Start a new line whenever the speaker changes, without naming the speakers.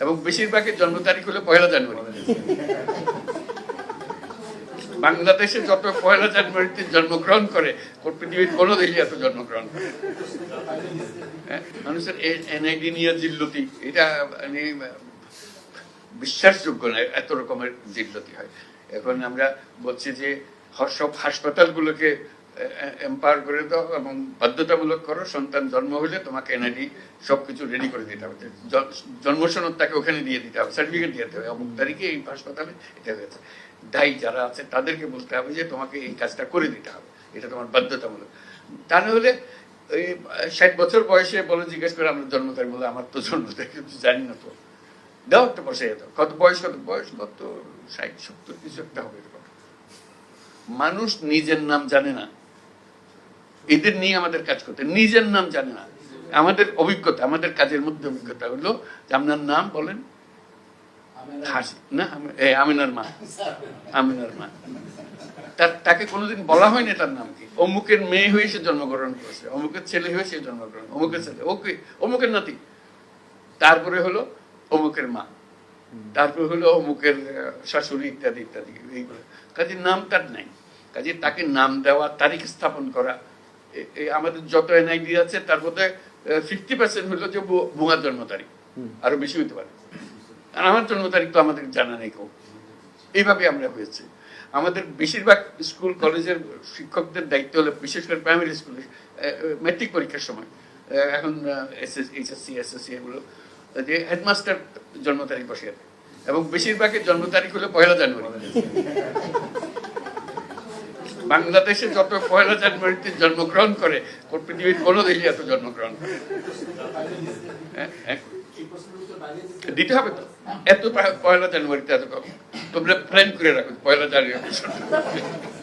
এবং বেশিরভাগের জন্ম তারিখ হলো 1 জানুয়ারি। বাংলাদেশে যত 1 জানুয়ারিতে জন্মগ্রহণ করে পৃথিবীর কোনো দেশে এত জন্মগ্রহণ করে। মানুষের এনআইডি নিয়ে জিল্লতি, এটা মানে বিশ্বাসযোগ্য না, এত রকমের জিল্লতি হয়। এখন আমরা বলছি যে সব হাসপাতালগুলোকে এম্পাওয়ার করে দাও এবং বাধ্যতামূলক করো, সন্তান জন্ম হলে তোমাকে এনআইডি সবকিছু রেডি করে দিতে হবে, জন্ম সনদ তাকে ওখানে দিয়ে দিতে হবে, সার্টিফিকেট দিতে হবে, অমুক তারিখে এই হাসপাতালে এটা হয়েছে। দায়ী যারা আছে তাদেরকে বলতে হবে যে তোমাকে এই কাজটা করে দিতে হবে, এটা তোমার বাধ্যতামূলক। তা না হলে ওই 60 বছর বয়সে বলে জিজ্ঞেস করে আমরা জন্ম তারিখ, বলে আমার তো জন্ম তারিখ জানি না, তো দাও একটা বসে দাও, কত বয়স কত 60 70 কিছু একটা হবে। মানুষ নিজের নাম জানে না, এদের নিয়ে আমাদের কাজ করতে, নিজের নাম জানে না। আমাদের অভিজ্ঞতা, আমাদের কাজের মধ্যে অভিজ্ঞতা হলো যে আপনার নাম বলেন, না আমিনার মা, আমিনার মা, তাকে কোনোদিন বলা হয়নি তার নাম কি, অমুকের মেয়ে হয়ে সে জন্মগ্রহণ করেছে, অমুকের ছেলে হয়ে সে জন্মগ্রহণ, অমুকের ছেলে, ওকে অমুকের নাতি, তারপরে হলো অমুকের মা, তারপরে হলো অমুকের শাশুড়ি, ইত্যাদি ইত্যাদি। এইগুলো কাজের নাম তার নাই। কাজে তাকে নাম দেওয়া, তারিখ স্থাপন করা, আমাদের যত এনআইডি আছে তার মধ্যে 50% হলো যে ভুয়া জন্ম তারিখ, আরো বেশি হইতে পারে। আর আমার জন্ম তারিখ তো আমাদের জানা নেই কেউ। এইভাবে আমরা হয়েছে। আমাদের বেশিরভাগ স্কুল কলেজের শিক্ষকদের দায়িত্ব হলো, বিশেষ করে প্রাইমারি স্কুলে ম্যাট্রিক পরীক্ষার সময়, এখন এইচএসসি এসএসসি এগুলো, যে হেডমাস্টার জন্ম তারিখ বসে, এবং বেশিরভাগের জন্ম তারিখ হলো 1 জানুয়ারি। বাংলাদেশে যত 1 জানুয়ারিতে জন্মগ্রহণ করে পৃথিবীর কোনো দেশে এত জন্মগ্রহণ করে। দিতে হবে তো, এত 1 জানুয়ারিতে এত তোমরা প্ল্যান করে রাখো 1 জানুয়ারি।